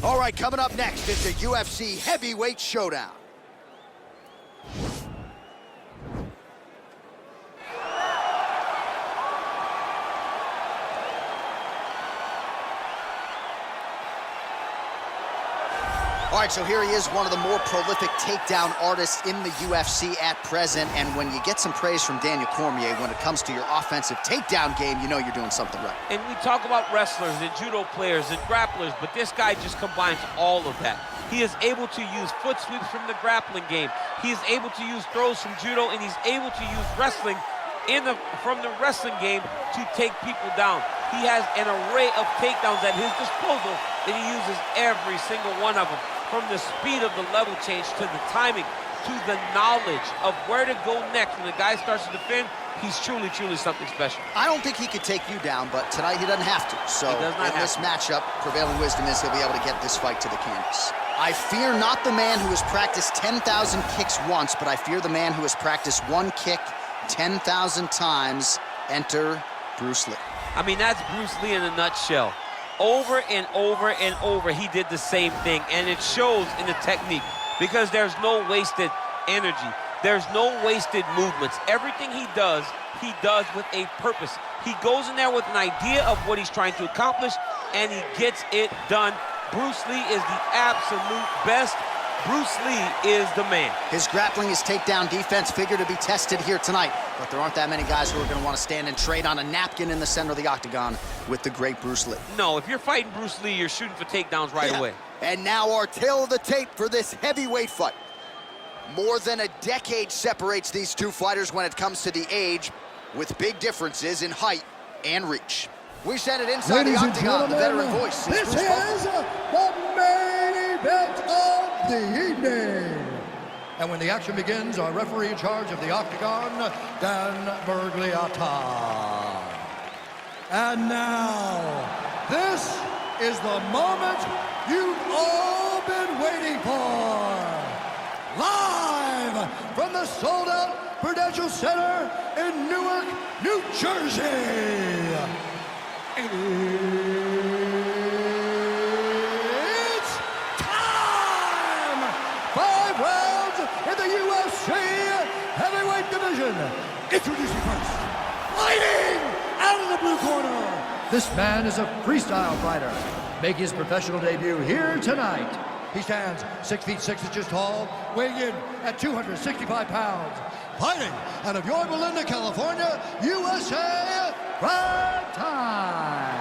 All right, coming up next, it's a UFC heavyweight showdown. All right, so here he is, one of the more prolific takedown artists in the UFC at present. And when you get some praise from Daniel Cormier when it comes to your offensive takedown game, you know you're doing something right. And we talk about wrestlers and judo players and grapplers, but this guy just combines all of that. He is able to use foot sweeps from the grappling game. He is able to use throws from judo, and he's able to use wrestling from the wrestling game to take people down. He has an array of takedowns at his disposal, and he uses every single one of them. From the speed of the level change to the timing to the knowledge of where to go next. When the guy starts to defend, he's truly, truly something special. I don't think he could take you down, but tonight he doesn't have to. So in this matchup, prevailing wisdom is he'll be able to get this fight to the canvas. I fear not the man who has practiced 10,000 kicks once, but I fear the man who has practiced one kick 10,000 times. Enter Bruce Lee. I mean, that's Bruce Lee in a nutshell. Over and over and over, he did the same thing, and it shows in the technique because there's no wasted energy. There's no wasted movements. Everything he does with a purpose. He goes in there with an idea of what he's trying to accomplish, and he gets it done. Bruce Lee is the absolute best. Bruce Lee is the man. His grappling, his takedown defense figure to be tested here tonight, but there aren't that many guys who are going to want to stand and trade on a napkin in the center of the octagon with the great Bruce Lee. No, if you're fighting Bruce Lee, you're shooting for takedowns right away. And now our tale of the tape for this heavyweight fight. More than a decade separates these two fighters when it comes to the age, with big differences in height and reach. We send it inside the octagon, the veteran voice. This is the main event of the evening. And when the action begins, our referee in charge of the octagon, Dan Bergliata. And now, this is the moment you've all been waiting for. Live from the sold-out Prudential Center in Newark, New Jersey. It's time! 5 rounds in the UFC heavyweight division. Introducing first, fighting out of the blue corner. This man is a freestyle fighter, making his professional debut here tonight. He stands 6 feet 6 inches tall, weighing in at 265 pounds. Fighting out of Yorba Linda, California, USA, prime time.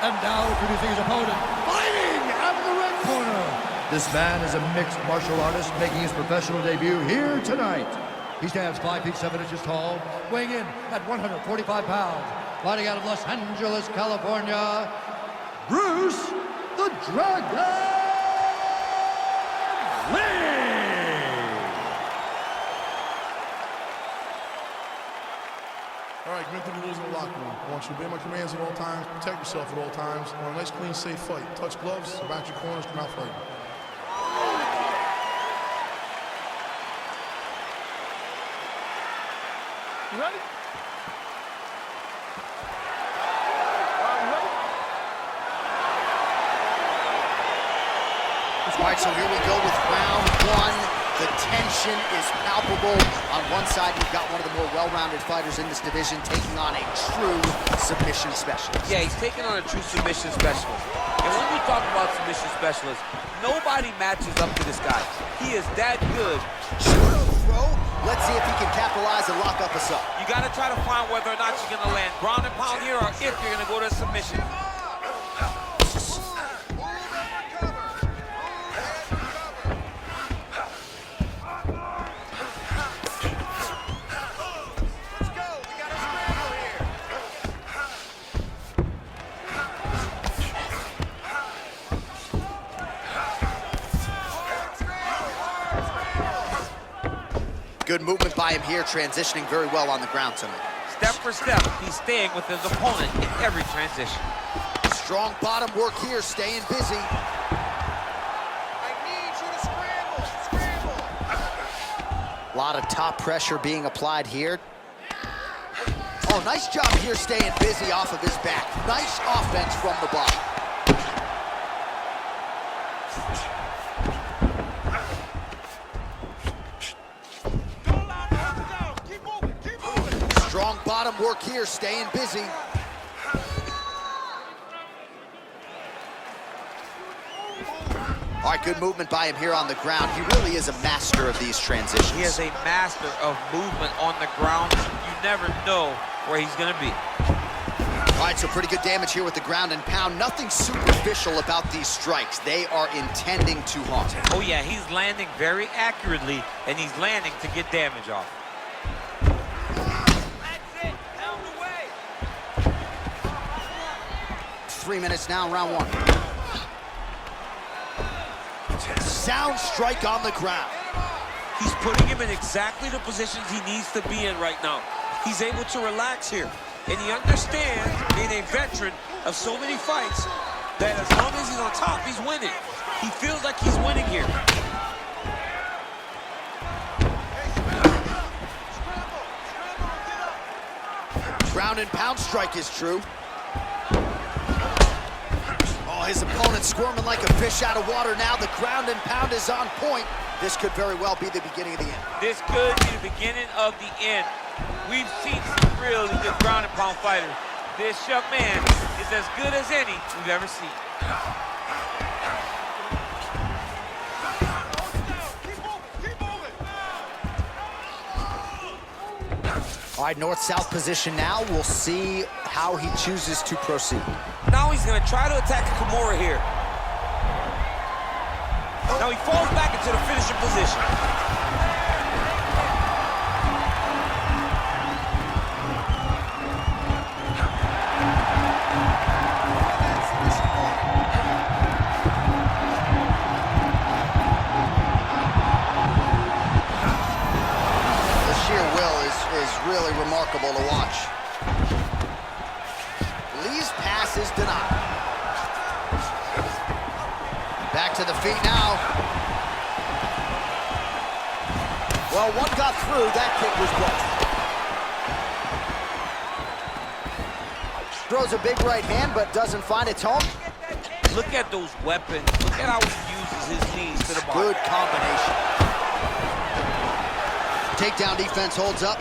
And now introducing his opponent, fighting out of the red corner. This man is a mixed martial artist making his professional debut here tonight. He stands 5 feet 7 inches tall, weighing in at 145 pounds. Fighting out of Los Angeles, California, Bruce the Dragon Lee. All right, commit to the rules in the locker room. I want you to obey my commands at all times, protect yourself at all times. I want a nice, clean, safe fight. Touch gloves, back your corners, come out fighting. You ready? All right, so here we go with round one. The tension is palpable. On one side, you've got one of the more well-rounded fighters in this division taking on a true submission specialist. Yeah, he's taking on a true submission specialist. And when we talk about submission specialists, nobody matches up to this guy. He is that good. Judo throw. Let's see if he can capitalize and lock up a sub. You got to try to find whether or not you're going to land ground and pound here or if you're going to go to submission. Good movement by him here, transitioning very well on the ground tonight. Step for step, he's staying with his opponent in every transition. Strong bottom work here, staying busy. I need you to scramble, scramble. A lot of top pressure being applied here. Oh, nice job here staying busy off of his back. Nice offense from the bottom. Strong bottom work here, staying busy. All right, good movement by him here on the ground. He really is a master of these transitions. He is a master of movement on the ground. You never know where he's gonna be. All right, so pretty good damage here with the ground and pound. Nothing superficial about these strikes. They are intending to harm. Oh yeah, he's landing very accurately, and he's landing to get damage off. That's it, pound away. 3 minutes now, round one. Sound strike on the ground. He's putting him in exactly the positions he needs to be in right now. He's able to relax here. And he understands, being a veteran of so many fights, that as long as he's on top, he's winning. He feels like he's winning here. Ground and pound strike is true. Oh, his opponent squirming like a fish out of water now. The ground and pound is on point. This could very well be the beginning of the end. This could be the beginning of the end. We've seen some really good ground and pound fighters. This young man is as good as any we've ever seen. All right, north-south position now. We'll see how he chooses to proceed. Now he's gonna try to attack Kimura here. Now he falls back into the finishing position. Really remarkable to watch. Lee's pass is denied. Back to the feet now. Well, one got through. That kick was blocked. Throws a big right hand, but doesn't find its home. Look at those weapons. Look at how he uses his knees to the body. Good combination. Takedown defense holds up.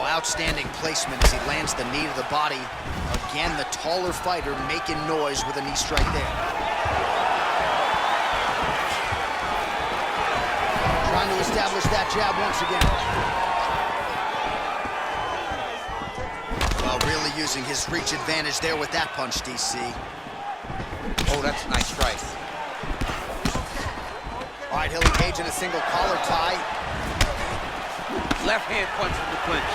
Outstanding placement as he lands the knee to the body. Again, the taller fighter making noise with a knee strike there. Trying to establish that jab once again. Well, really using his reach advantage there with that punch, DC. Oh, that's a nice strike. All right, he'll engage in a single collar tie. Left hand punch from the clinch.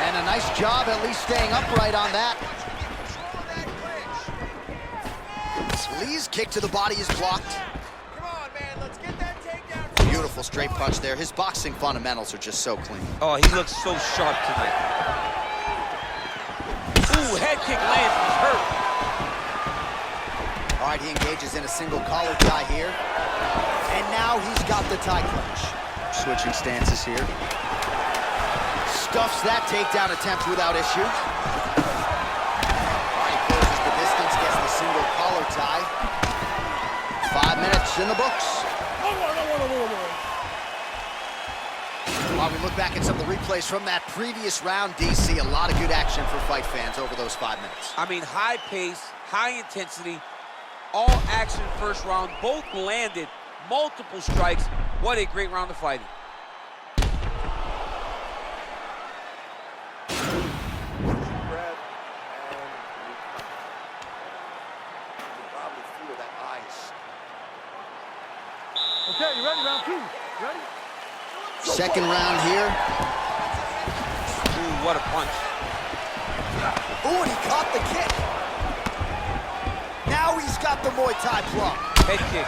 And a nice job at least staying upright on that. Lee's kick to the body is blocked. Come on, man, let's get that takedown. Beautiful straight punch there. His boxing fundamentals are just so clean. Oh, he looks so sharp tonight. Ooh, head kick lands, he's hurt. All right, he engages in a single collar tie here. And now he's got the tie clutch. Switching stances here. Stuffs that takedown attempt without issue. All right, closes the distance, gets the single collar tie. 5 minutes in the books. While we look back at some of the replays from that previous round, DC, a lot of good action for fight fans over those 5 minutes. I mean, high pace, high intensity, all action first round. Both landed multiple strikes. What a great round of fighting. Okay, you ready? Round two. Ready? Second round here. Ooh, what a punch. Ooh, and he caught the kick. Now he's got the Muay Thai plug. Head kick.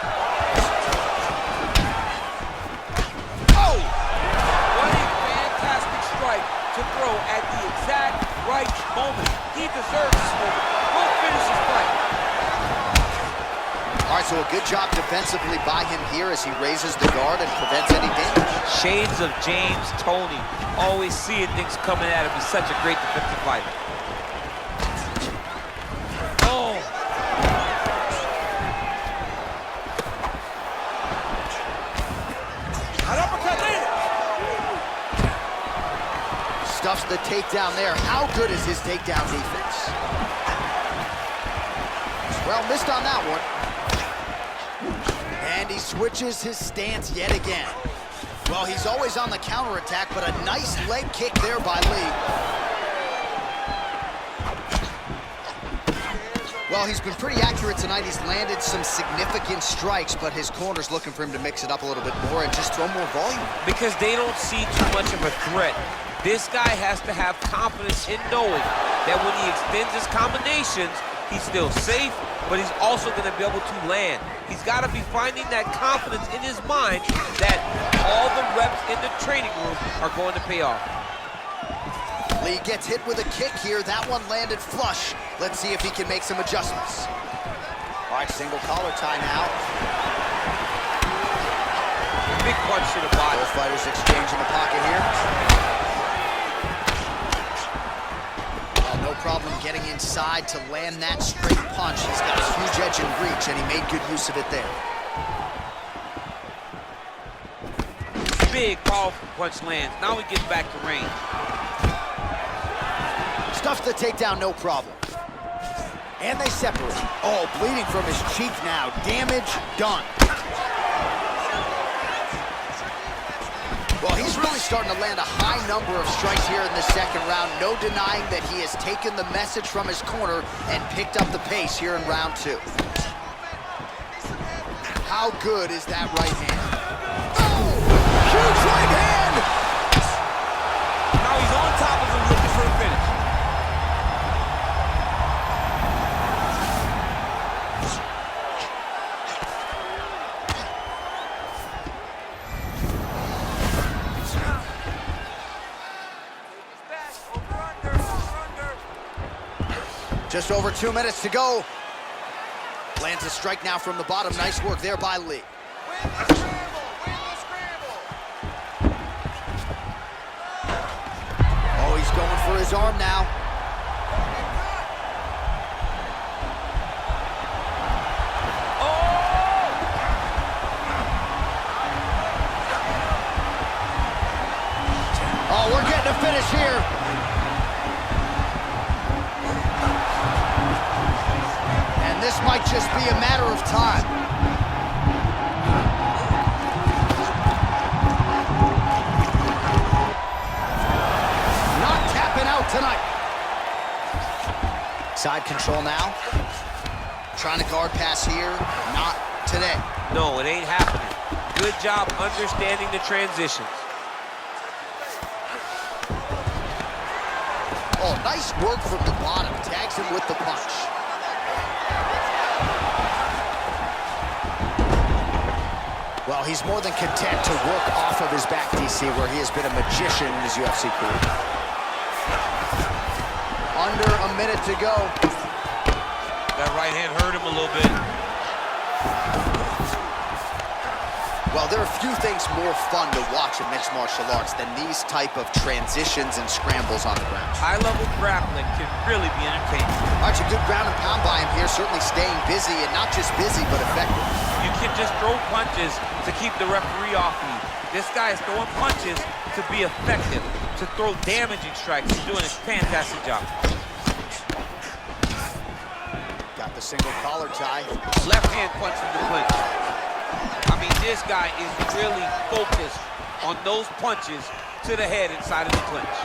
Oh! What a fantastic strike to throw at the exact right moment. He deserves this moment. Go finish his fight. All right, so a good job defensively by him here as he raises the guard and prevents any damage. Shades of James Toney. Always seeing things coming at him. He's such a great defensive fighter. Oh! the takedown there. How good is his takedown defense? Well, missed on that one. And he switches his stance yet again. Well, he's always on the counterattack, but a nice leg kick there by Lee. Well, he's been pretty accurate tonight. He's landed some significant strikes, but his corner's looking for him to mix it up a little bit more and just throw more volume. Because they don't see too much of a threat. This guy has to have confidence in knowing that when he extends his combinations, he's still safe, but he's also going to be able to land. He's got to be finding that confidence in his mind that all the reps in the training room are going to pay off. Lee gets hit with a kick here. That one landed flush. Let's see if he can make some adjustments. All right, single collar tie now. Big punch to the body. Both fighters exchange in the pocket here. No problem getting inside to land that straight punch. He's got a huge edge and reach, and he made good use of it there. Big, powerful punch lands. Now he gets back to range. Stuffs the takedown, no problem. And they separate. Oh, bleeding from his cheek now. Damage done. Well, he's really starting to land a high number of strikes here in the second round. No denying that he has taken the message from his corner and picked up the pace here in round two. How good is that right hand? Oh, huge right hand! Now he's on top of him looking for a finish. Just over 2 minutes to go. Lands a strike now from the bottom. Nice work there by Lee. Win the scramble! Win the scramble! Oh, he's going for his arm now. Oh, we're getting a finish here. This might just be a matter of time. Not tapping out tonight. Side control now. Trying to guard pass here. Not today. No, it ain't happening. Good job understanding the transitions. Oh, nice work from the bottom. Tags him with the punch. Well, he's more than content to work off of his back, DC, where he has been a magician in his UFC career. Under a minute to go. That right hand hurt him a little bit. Well, there are few things more fun to watch in mixed martial arts than these type of transitions and scrambles on the ground. High-level grappling can really be entertaining. All right, a good ground and pound by him here, certainly staying busy, and not just busy, but effective. You can just throw punches to keep the referee off you. This guy is throwing punches to be effective, to throw damaging strikes. He's doing a fantastic job. Got the single collar tie. Left hand punch in the clinch. I mean, this guy is really focused on those punches to the head inside of the clinch.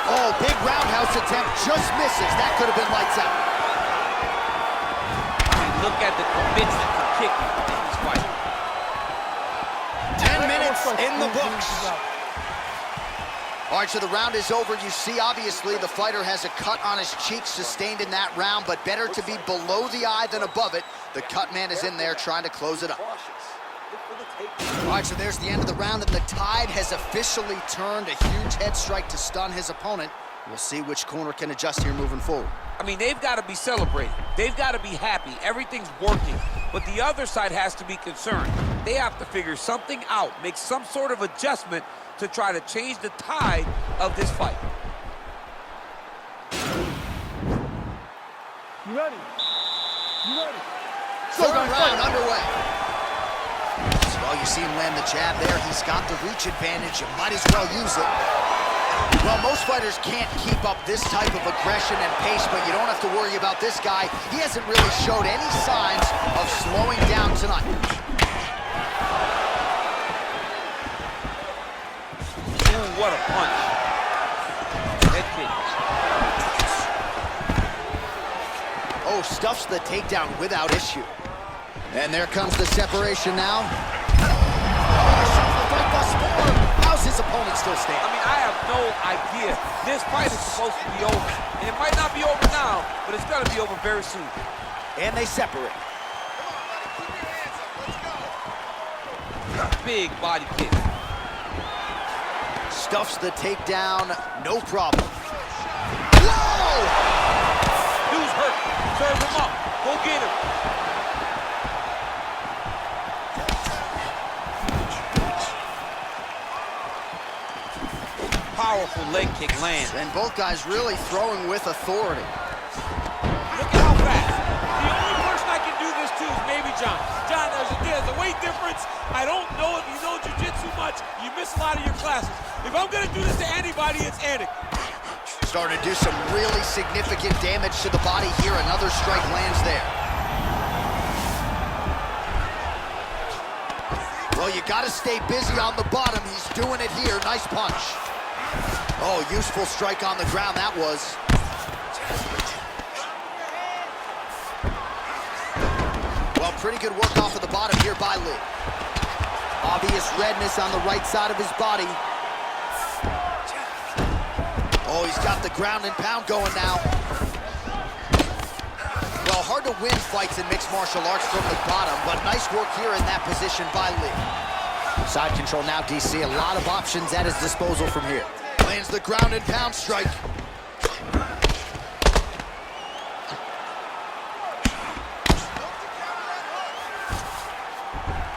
Oh, big roundhouse attempt, just misses. That could have been lights out. Look at the commitment to kicking in this fight. 10 minutes in the books. All right, so the round is over. You see, obviously, the fighter has a cut on his cheek sustained in that round, but better to be below the eye than above it. The cut man is in there trying to close it up. All right, so there's the end of the round, and the tide has officially turned. A huge head strike to stun his opponent. We'll see which corner can adjust here moving forward. I mean, they've got to be celebrating. They've got to be happy. Everything's working. But the other side has to be concerned. They have to figure something out, make some sort of adjustment to try to change the tide of this fight. You ready? You ready? Third round underway. Well, you see him land the jab there. He's got the reach advantage. You might as well use it. Well, most fighters can't keep up this type of aggression and pace, but you don't have to worry about this guy. He hasn't really showed any signs of slowing down tonight. Ooh, what a punch. Head kick. Oh, stuffs the takedown without issue. And there comes the separation now. How's his opponent still standing? I mean, I have no idea. This fight is supposed to be over. And it might not be over now, but it's going to be over very soon. And they separate. Big body kick. Stuffs the takedown, no problem. Whoa! Dude's hurt. Serve him up. Go get him. Powerful leg kick lands. And both guys really throwing with authority. Look at how fast. The only person I can do this to is maybe John. John, there's a weight difference. I don't know if you know jiu-jitsu much. You miss a lot of your classes. If I'm going to do this to anybody, it's Anik. Starting to do some really significant damage to the body here. Another strike lands there. Well, you got to stay busy on the bottom. He's doing it here. Nice punch. Oh, useful strike on the ground that was. Well, pretty good work off of the bottom here by Lee. Obvious redness on the right side of his body. Oh, he's got the ground and pound going now. Well, hard to win fights in mixed martial arts from the bottom, but nice work here in that position by Lee. Side control now, DC. A lot of options at his disposal from here. Lands the ground and pound strike.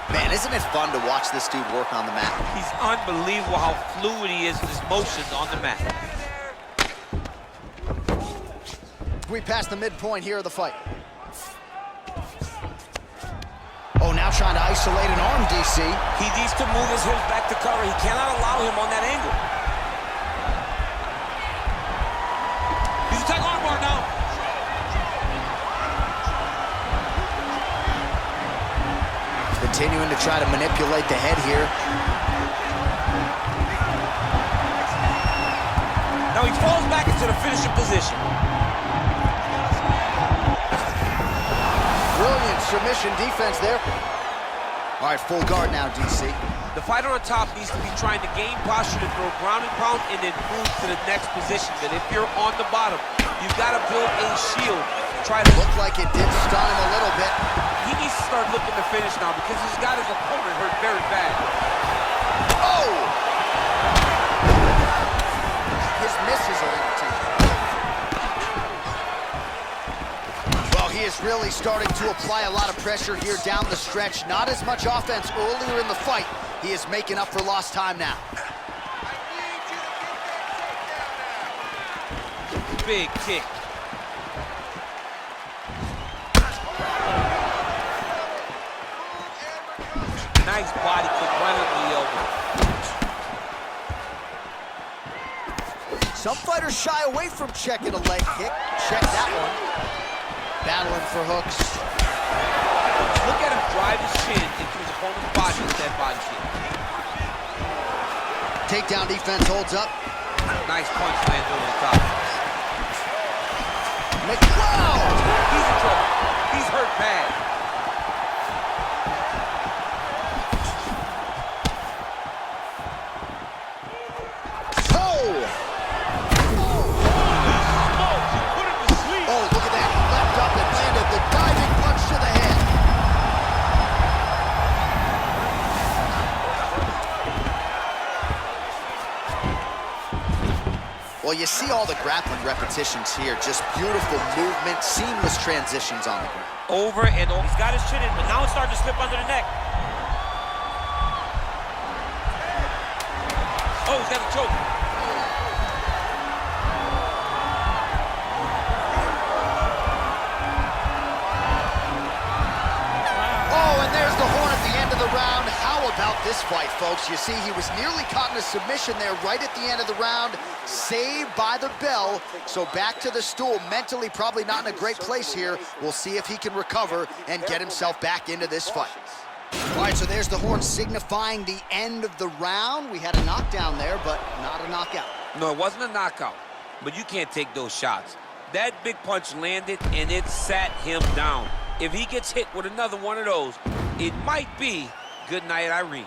Man, isn't it fun to watch this dude work on the mat? He's unbelievable how fluid he is in his motions on the mat. We passed the midpoint here of the fight. Oh, now trying to isolate an arm, DC. He needs to move his hips back to cover. He cannot allow him on that angle. He's attacking armbar now. Continuing to try to manipulate the head here. Now he falls back into the finishing position. Brilliant submission defense there. All right, full guard now, DC. The fighter on top needs to be trying to gain posture to throw ground and pound and then move to the next position. But if you're on the bottom, you've got to build a shield. Try to look like it did stun him a little bit. He needs to start looking to finish now because he's got his opponent hurt very bad. Oh! His misses are entertaining. Well, he is really starting to apply a lot of pressure here down the stretch. Not as much offense earlier in the fight. He is making up for lost time now. Big kick. Nice body kick right under the elbow. Some fighters shy away from checking a leg kick. Check that one. Battling for hooks. Look at him drive his chin into his opponent's body with that body kick. Takedown defense holds up. Nice punch lands over the top. Wow! He's in trouble. He's hurt bad. Well, you see all the grappling repetitions here. Just beautiful movement, seamless transitions on the ground. Over and over. He's got his chin in, but now it's starting to slip under the neck. Oh, he's got a choke. Oh, and there's the horn at the end of the round. How about this fight, folks. You see, he was nearly caught in a submission there right at the end of the round, saved by the bell. So back to the stool, mentally probably not in a great place here. We'll see if he can recover and get himself back into this fight. All right, so there's the horn signifying the end of the round. We had a knockdown there, but not a knockout. No, it wasn't a knockout, but you can't take those shots. That big punch landed, and it sat him down. If he gets hit with another one of those, it might be good night, Irene.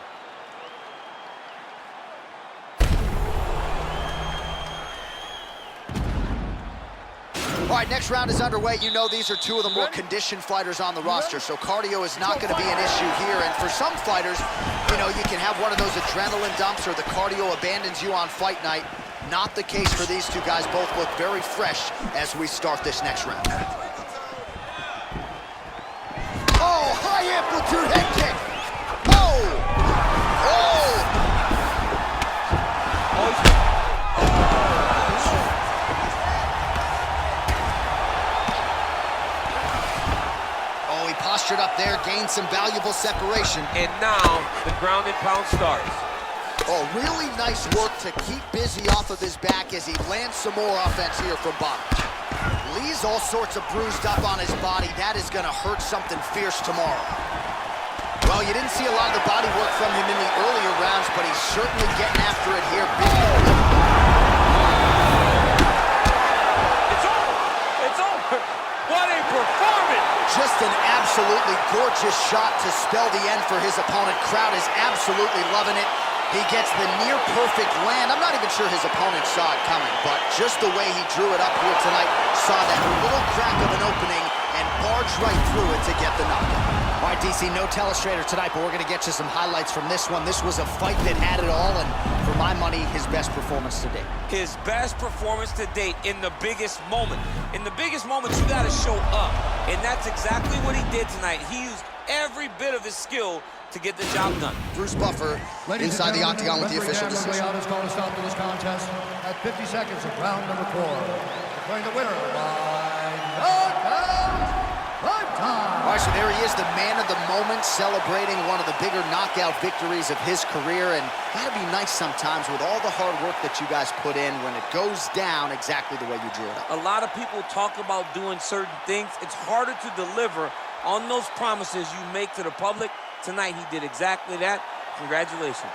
All right, next round is underway. You know these are two of the more conditioned fighters on the roster, so cardio is not going to be an issue here. And for some fighters, you know, you can have one of those adrenaline dumps or the cardio abandons you on fight night. Not the case for these two guys. Both look very fresh as we start this next round. Oh, high amplitude head kick. Oh! Oh! Oh, he postured up there, gained some valuable separation. And now the ground and pound starts. Oh, really nice work to keep busy off of his back as he lands some more offense here from bottom. Lee's all sorts of bruised up on his body. That is going to hurt something fierce tomorrow. Well, you didn't see a lot of the body work from him in the earlier rounds, but he's certainly getting after it here. It's over! It's over! What a performance! Just an absolutely gorgeous shot to spell the end for his opponent. Crowd is absolutely loving it. He gets the near-perfect land. I'm not even sure his opponent saw it coming, but just the way he drew it up here tonight, saw that little crack of an opening and barged right through it to get the knockout. All right, DC, no telestrator tonight, but we're going to get you some highlights from this one. This was a fight that had it all, and for my money, his best performance to date. His best performance to date in the biggest moment. In the biggest moment, you got to show up, and that's exactly what he did tonight. He used every bit of his skill to get the job done. Bruce Buffer inside the octagon with the official decision. Is called a stop to this contest at 50 seconds of round number 4. Declaring the winner by knockout, lifetime. All right, so there he is, the man of the moment, celebrating one of the bigger knockout victories of his career. And that'd be nice sometimes with all the hard work that you guys put in when it goes down exactly the way you drew it up. A lot of people talk about doing certain things. It's harder to deliver on those promises you make to the public. Tonight, he did exactly that. Congratulations.